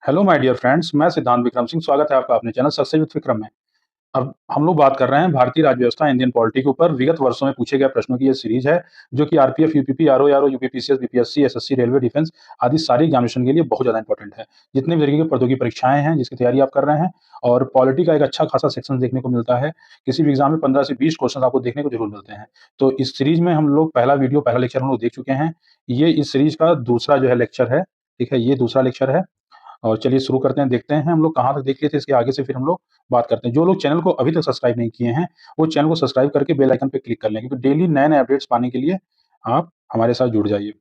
Hello my dear friends, मैं सिद्धांत विक्रम सिंह। स्वागत है आपका अपने चैनल सक्सेस विद विक्रम में। अब हम लोग बात कर रहे हैं भारतीय राज्य व्यवस्था, इंडियन पॉलिटी के ऊपर विगत वर्षों में पूछे गए प्रश्नों की ये सीरीज है, जो कि RPF, UPP, RO, UPPCS, BPSC, SSC, railway, defence आदि सारी एग्जामिनेशन के लिए बहुत ज़्यादा इंपॉर्टेंट है। जितने भी तरीके की प्रतियोगी परीक्षाएं हैं, जिसकी तैयारी आप कर रहे हैं, और पॉलिटी का एक अच्छा खासा सेक्शन देखने को मिलता है। किसी भी एग्जाम में 15 से 20 क्वेश्चन आपको देखने को जरूर मिलते हैं। तो इस सीरीज में हम लोग पहला लेक्चर हम लोग देख चुके हैं। ये इस सीरीज का दूसरा जो है लेक्चर है। ठीक है, ये दूसरा लेक्चर है। और चलिए शुरू करते हैं, देखते हैं हम लोग कहाँ तक देख लिए थे, इसके आगे से फिर हम लोग बात करते हैं। जो लोग चैनल को अभी तक सब्सक्राइब नहीं किए हैं, वो चैनल को सब्सक्राइब करके बेल आइकन पे क्लिक कर लें, क्योंकि डेली नए-नए अपडेट्स पाने के लिए आप हमारे साथ जुड़ जाइए।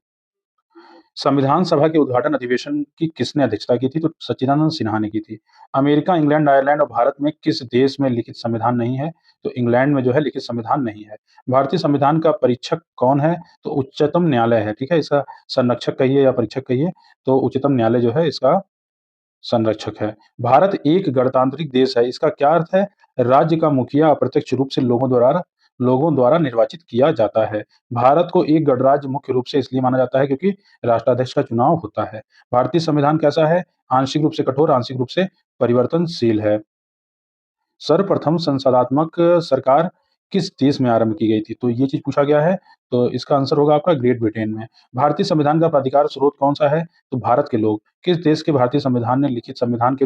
संविधान सभा के उद्घाटन अधिवेशन की किसने अध्यक्षता की थी? तो सच्चिदानंद सिन्हा ने की थी। अमेरिका, इंग्लैंड, आयरलैंड और भारत में किस देश में लिखित संविधान नहीं है? तो इंग्लैंड में जो है लिखित संविधान नहीं है। भारतीय संविधान का परीक्षक कौन है? तो उच्चतम न्यायालय है। ठीक है, इसका संरक्षक कहिए या परीक्षक कहिए, तो उच्चतम न्यायालय जो है इसका संरक्षक है। भारत एक गणतांत्रिक देश है, इसका क्या अर्थ है? राज्य का मुखिया अप्रत्यक्ष रूप से लोगों द्वारा निर्वाचित किया जाता है। भारत को एक गणराज्य मुख्य रूप से इसलिए माना जाता है क्योंकि राष्ट्राध्यक्ष का चुनाव होता है। भारतीय संविधान कैसा है? आंशिक रूप से कठोर, आंशिक रूप से परिवर्तनशील है। सर्वप्रथम संसदात्मक सरकार किस देश में आरंभ की गई थी? तो ये चीज़ पूछा गया है, तो इसका आंसर होगा आपका ग्रेट ब्रिटेन में। भारतीय संविधान का प्राधिकार स्रोत कौन-सा है? तो भारत के लोग। किस देश के भारतीय संविधान ने लिखित संविधान के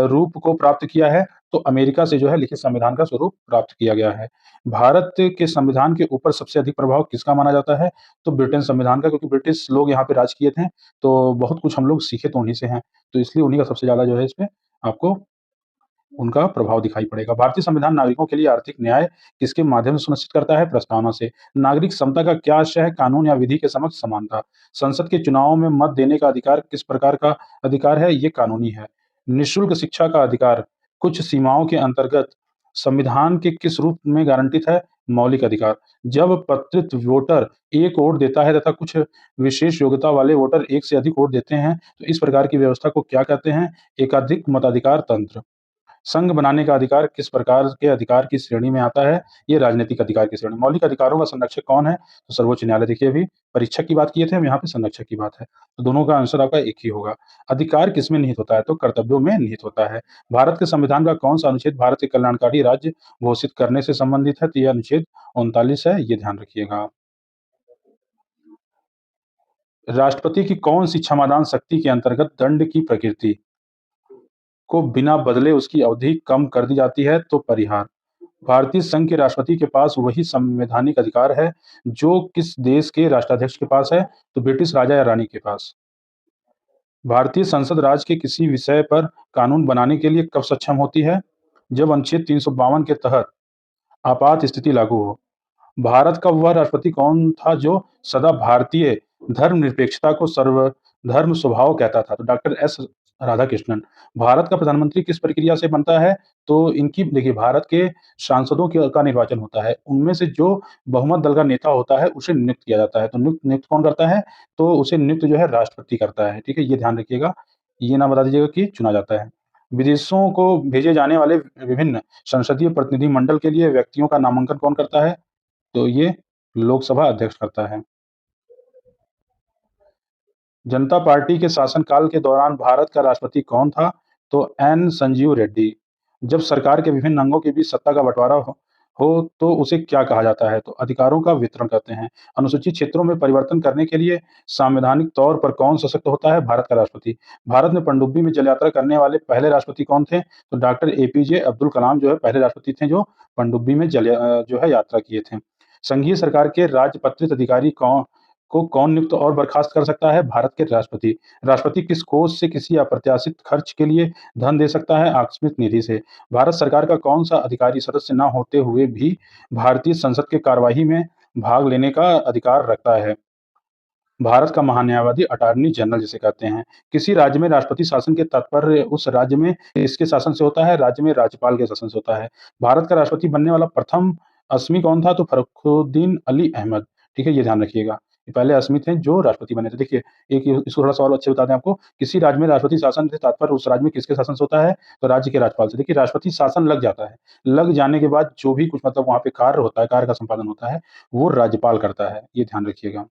रूप को प्राप्त किया है? तो अमेरिका से जो है लिखित संविधान का स्वरूप प्राप्त किया गया है। भारत के संविधान के ऊपर सबसे अधिक प्रभाव किसका माना जाता है? तो ब्रिटेन संविधान का, क्योंकि ब्रिटिश लोग यहाँ पे राज किए थे, तो बहुत कुछ हम लोग सीखे तो उन्हीं से हैं। तो इसलिए उन्हीं का सबसे ज़्यादा जो है इसपे आपको उनका प्रभाव दिखाई पड़ेगा। भारतीय संविधान नागरिकों के लिए आर्थिक न्याय किसके माध्यम से सुनिश्चित करता है? प्रस्तावना से। नागरिक समता का क्या आशय है? कानून या विधि के समक्ष समानता। संसद के चुनावों में मत देने का अधिकार किस प्रकार का अधिकार है? ये कानूनी है। निःशुल्क शिक्षा का अधिकार कुछ सीमाओं के अंतर्गत संविधान के किस रूप में गारंटित है? मौलिक अधिकार। जब पत्रित वोटर एक वोट देता है तथा कुछ विशेष योग्यता वाले वोटर एक से अधिक वोट देते हैं, तो इस प्रकार की व्यवस्था को क्या कहते हैं? एकाधिक मताधिकार तंत्र। संघ बनाने का अधिकार किस प्रकार के अधिकार की श्रेणी में आता है? ये राजनीतिक अधिकार की श्रेणी। मौलिक अधिकारों का संरक्षक कौन है? तो सर्वोच्च न्यायालय। देखिए, अभी परीक्षक की बात किए थे, हम यहाँ पे संरक्षक की बात है। तो दोनों का आंसर आपका एक ही होगा। अधिकार किसमें निहित होता है? तो कर्तव्यों में निहित होता है। भारत के संविधान का कौन-सा अनुच्छेद भारत के कल्याणकारी राज्य घोषित करने से संबंधित है? तो ये अनुच्छेद 39 है, ये ध्यान रखिएगा। राष्ट्रपति की कौन-सी क्षमादान शक्ति के अंतर्गत दंड की प्रकृति को बिना बदले उसकी अवधि कम कर दी जाती है? तो परिहार। भारतीय संघ के राष्ट्रपति के पास वही संवैधानिक अधिकार है जो किस देश के राष्ट्राध्यक्ष के पास है? तो ब्रिटिश राजा या रानी के पास। भारतीय संसद राज्य के किसी विषय पर कानून बनाने के लिए कब सक्षम होती है? जब अनुच्छेद 352 के तहत आपात स्थिति लागू हो। भारत का वह राष्ट्रपति कौन था जो सदा भारतीय धर्मनिरपेक्षता को सर्वधर्म स्वभाव कहता था? तो डॉक्टर एस राधाकृष्णन। भारत का प्रधानमंत्री किस प्रक्रिया से बनता है? तो इनकी देखिए, भारत के सांसदों के का निर्वाचन होता है। उनमें से जो बहुमत दल का नेता होता है, उसे नियुक्त किया जाता है। तो नियुक्त नियुक्त कौन करता है? तो उसे नियुक्त जो है राष्ट्रपति करता है। ठीक है? ये ध्यान रखिएगा। ये ना बता दीजिएगा कि चुना जाता है। विदेशों को भेजे जाने वाले विभिन्न संसदीय प्रतिनिधिमंडल के लिए व्यक्तियों का नामांकन कौन करता है? तो ये लोकसभा अध्यक्ष करता है। जनता पार्टी के शासनकाल के दौरान भारत का राष्ट्रपति कौन था? तो एन संजीव रेड्डी। जब सरकार के विभिन्न अंगों के बीच सत्ता का बंटवारा हो तो उसे क्या कहा जाता है? तो अधिकारों का वितरण कहते हैं। अनुसूचित क्षेत्रों में परिवर्तन करने के लिए संवैधानिक तौर पर कौन सशक्त होता है? भारत का राष्ट्रपति। भारत में पनडुब्बी में जल यात्रा करने वाले पहले राष्ट्रपति कौन थे? तो डॉक्टर एपीजे अब्दुल कलाम जो है पहले राष्ट्रपति थे जो पनडुब्बी में जो है यात्रा किए थे। संघीय सरकार के राजपत्रित अधिकारी कौन नियुक्त और बर्खास्त कर सकता है? भारत के राष्ट्रपति। राष्ट्रपति किस कोष से किसी अप्रत्याशित खर्च के लिए धन दे सकता है? आकस्मिक निधि से। भारत सरकार का कौन-सा अधिकारी सदस्य न होते हुए भी भारतीय संसद के कार्यवाही में भाग लेने का अधिकार रखता है? भारत का महान्यायवादी, अटॉर्नी जनरल जिसे कहते हैं। किसी राज्य में राष्ट्रपति शासन के तात्पर्य उस राज्य में किसके शासन से होता है? राज्य में राज्यपाल के शासन से होता है। भारत का राष्ट्रपति बनने वाला प्रथम असमी कौन था? तो फखरुद्दीन अली अहमद। ठीक है? ये ध्यान रखिएगा। ये पहले असमी थे जो राष्ट्रपति बने थे। देखिए, एक इसको थोड़ा-सा और अच्छे बता दें आपको, किसी राज्य में राष्ट्रपति शासन से तात्पर्य उस राज्य में किसके शासन से होता है? तो राज्य के राज्यपाल से। देखिए, राष्ट्रपति शासन लग जाता है। लग जाने के बाद जो भी कुछ मतलब वहाँ पे कार्य होता है, कार्य का संपादन होता है, वो राज्यपाल करता है। ये ध्यान रखिएगा।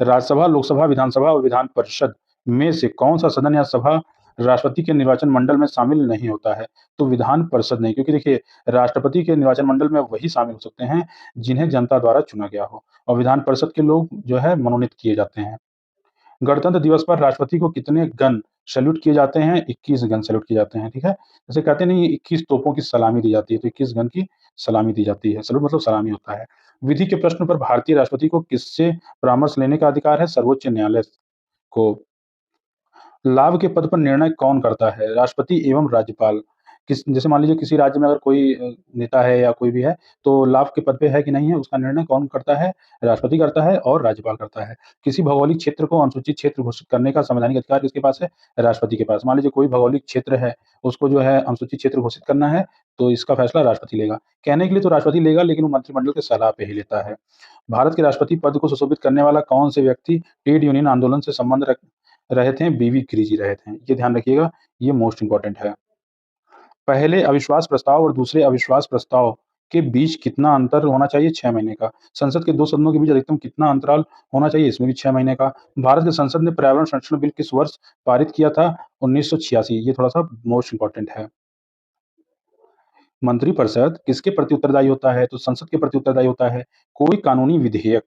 राज्यसभा, लोकसभा, विधानसभा और विधान परिषद में से कौन-सा सदन या सभा राष्ट्रपति के निर्वाचन मंडल में शामिल नहीं होता है? तो विधान परिषद नहीं, क्योंकि देखिए राष्ट्रपति के निर्वाचन मंडल में वही शामिल हो सकते हैं जिन्हें जनता द्वारा चुना गया हो, और विधान परिषद के लोग जो है मनोनीत किए जाते हैं। गणतंत्र दिवस पर राष्ट्रपति को कितने गन सैल्यूट किए जाते हैं? 21 गन सैल्यूट किए जाते हैं, ठीक है? जैसे कहते नहीं 21 तोपों की सलामी दी जाती है, तो 21 गन की सलामी दी जाती है। सैल्यूट मतलब सलामी होता है। विधि के प्रश्न पर भारतीय राष्ट्रपति को किससे परामर्श लेने का अधिकार है? सर्वोच्च न्यायालय को। लाभ के पद पर निर्णय कौन करता है? राष्ट्रपति एवं राज्यपाल। जैसे मान लीजिए किसी राज्य में अगर कोई नेता है या कोई भी है, तो लाभ के पद पे है कि नहीं है, उसका निर्णय कौन करता है? राष्ट्रपति करता है और राज्यपाल करता है। किसी भौगोलिक क्षेत्र को अनुसूचित क्षेत्र घोषित करने का संवैधानिक अधिकार किसके पास है? राष्ट्रपति के पास। मान लीजिए कोई भौगोलिक क्षेत्र है, उसको जो है अनुसूचित क्षेत्र घोषित करना है, तो इसका फैसला राष्ट्रपति लेगा। कहने के लिए तो राष्ट्रपति लेगा, लेकिन वो मंत्रिमंडल की सलाह पे ही लेता है। भारत के राष्ट्रपति पद को सुशोभित करने वाला कौन से व्यक्ति ट्रेड यूनियन आंदोलन से संबंध रहे थे? बीवी गिरि जी रहे थे। ये ध्यान रखिएगा, ये मोस्ट इम्पोर्टेंट है। पहले अविश्वास प्रस्ताव और दूसरे अविश्वास प्रस्ताव के बीच कितना अंतर होना चाहिए? 6 महीने का। संसद के 2 सदनों के बीच अधिकतम कितना अंतराल होना चाहिए? इसमें भी 6 महीने का। भारत की संसद ने पर्यावरण संरक्षण बिल किस वर्ष पारित किया था? 1986। ये थोड़ा-सा मोस्ट इम्पोर्टेंट है। मंत्रिपरिषद किसके प्रति उत्तरदायी होता है? तो संसद के प्रति उत्तरदायी होता है। कोई कानूनी विधेयक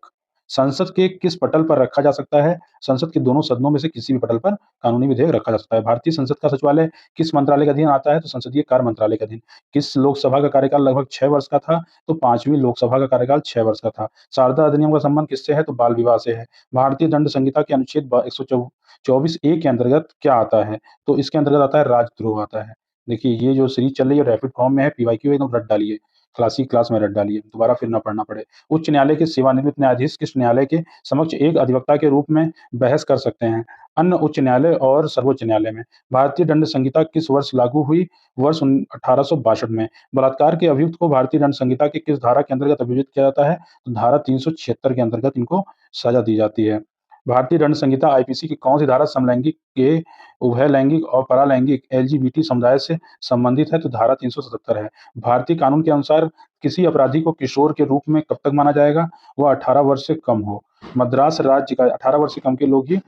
संसद के किस पटल पर रखा जा सकता है? संसद के दोनों सदनों में से किसी भी पटल पर कानूनी विधेयक रखा जा सकता है। भारतीय संसद का सचिवालय किस मंत्रालय के अधीन आता है? तो संसदीय कार्य मंत्रालय के अधीन। किस लोकसभा का कार्यकाल लगभग 6 वर्ष का था? तो 5वीं लोकसभा का कार्यकाल 6 वर्ष का था। शारदा अधिनियम का संबंध किससे है? तो बाल विवाह से है। भारतीय दंड संहिता के अनुच्छेद 124 ए के अंतर्गत क्या आता है? तो इसके अंतर्गत आता है राजद्रोह आता है। देखिए, ये जो सीरीज़ चल रही है रैपिड फॉर्म में है, पीवाईक्यू एकदम रट डालिए, क्लासिक क्लास में रट डालिए, दोबारा फिर ना पढ़ना पड़े। उच्च न्यायालय के सेवानिवृत्त न्यायाधीश किस न्यायालय के समक्ष एक अधिवक्ता के रूप में बहस कर सकते हैं? अन्य उच्च न्यायालय और सर्वोच्च न्यायालय में। भारतीय दंड संहिता किस वर्ष लागू हुई? वर्ष 1862 में। बलात्कार के अभियुक्त को भारतीय दंड संहिता की किस धारा के अंतर्गत अभियोजित किया जाता है? तो धारा 376 के अंतर्गत इनको सज़ा दी जाती है। भारतीय दंड संहिता आईपीसी की कौन-सी धारा समलैंगिक के उभयलैंगिक और परालैंगिक एलजीबीटी समुदाय से संबंधित है? तो धारा 377 है। भारतीय कानून के अनुसार किसी अपराधी को किशोर के रूप में कब तक माना जाएगा? वह 18 वर्ष से कम हो। मद्रास राज्य का 18 वर्ष से कम के लोग ही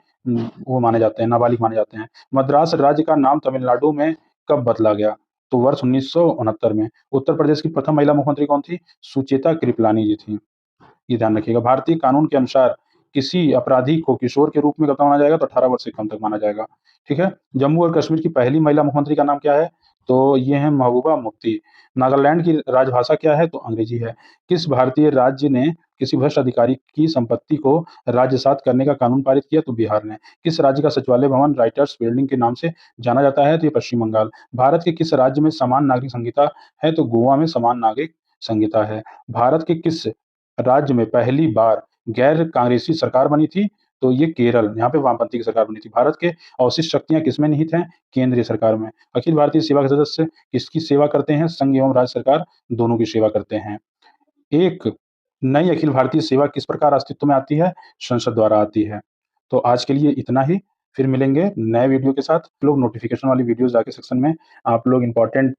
वो माने जाते हैं, नाबालिग माने जाते हैं। मद्रास राज्य का नाम तमिलनाडु में कब बदला गया? तो वर्ष 1969 में। उत्तर प्रदेश की प्रथम महिला मुख्यमंत्री कौन थी? सुचेता कृपलानी जी थीं। ये ध्यान रखिएगा। भारतीय कानून के अनुसार किसी अपराधी को किशोर के रूप में कब तक माना जाएगा? तो 18 वर्ष से कम तक माना जाएगा। ठीक है? जम्मू और कश्मीर की पहली महिला मुख्यमंत्री का नाम क्या है? तो ये हैं महबूबा मुफ्ती। नागालैंड की राजभाषा क्या है? तो अंग्रेज़ी है। किस भारतीय राज्य ने किसी भ्रष्ट अधिकारी की संपत्ति को राज्यसात करने का कानून पारित किया? तो बिहार ने। किस राज्य का सचिवालय भवन राइटर्स बिल्डिंग के नाम से जाना जाता है? तो ये पश्चिम बंगाल। भारत के किस राज्य में समान नागरिक संहिता है? तो गोवा में समान नागरिक संहिता है। भारत के किस राज्य में पहली बार गैर कांग्रेसी सरकार बनी थी? तो ये केरल, यहाँ पे वामपंथी की सरकार बनी थी। भारत के अवशिष्ट शक्तियाँ किसमें निहित हैं? केंद्रीय सरकार में। अखिल भारतीय सेवा के सदस्य किसकी सेवा करते हैं? संघ एवं राज्य सरकार दोनों की सेवा करते हैं। एक नई अखिल भारतीय सेवा किस प्रकार अस्तित्व में आती है? संसद द्वारा आती है। तो आज के लिए इतना ही, फिर मिलेंगे नए वीडियो के साथ। लोग नोटिफ़िकेशन वाली वीडियोज़ जाके सेक्शन में आप लोग इम्पोर्टेंट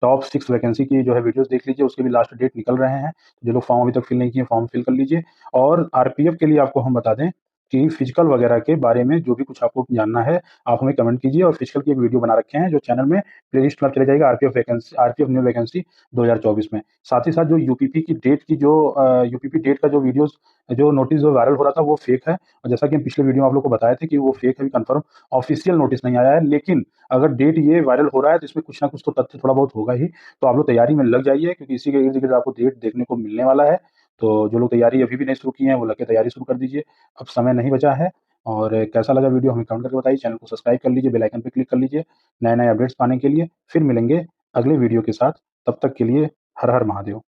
टॉप 6 वैकेंसी की जो है वीडियोज़ देख लीजिए, उसके भी लास्ट डेट निकल रहे हैं। जो लोग फॉर्म अभी तक फिल नहीं किए, फॉर्म फिल कर लीजिए। और आरपीएफ के लिए आपको हम बता दें कि फिजिकल वगैरह के बारे में जो भी कुछ आपको जानना है, आप हमें कमेंट कीजिए, और फिजिकल की एक वीडियो बना रखे हैं जो चैनल में प्लेलिस्ट में चले जाएगा, आरपीएफ न्यू वैकेंसी 2024 में। साथ ही साथ जो यूपीपी की डेट की जो यूपीपी डेट का जो वीडियोज़ जो नोटिस जो वायरल हो रहा था वो फेक है, और जैसा कि हम पिछले वीडियो में आप लोग को बताए थे कि वो फेक है, अभी कंफर्म ऑफिशियल नोटिस नहीं आया है। लेकिन अगर डेट ये वायरल हो रहा है तो इसमें कुछ ना कुछ तो तथ्य थोड़ा बहुत होगा ही। तो आप लोग तैयारी में लग जाइए, क्योंकि इसी के इर्द-गिर्द आपको डेट देखने को मिलने वाला है। तो जो लोग तैयारी अभी भी नहीं शुरू किए हैं, वो लग के तैयारी शुरू कर दीजिए। अब समय नहीं बचा है। और कैसा लगा वीडियो हमें कमेंट करके बताइए। चैनल को सब्सक्राइब कर लीजिए, बेल आइकन पे क्लिक कर लीजिए नए-नए अपडेट्स पाने के लिए। फिर मिलेंगे अगले वीडियो के साथ। तब तक के लिए हर हर महादेव।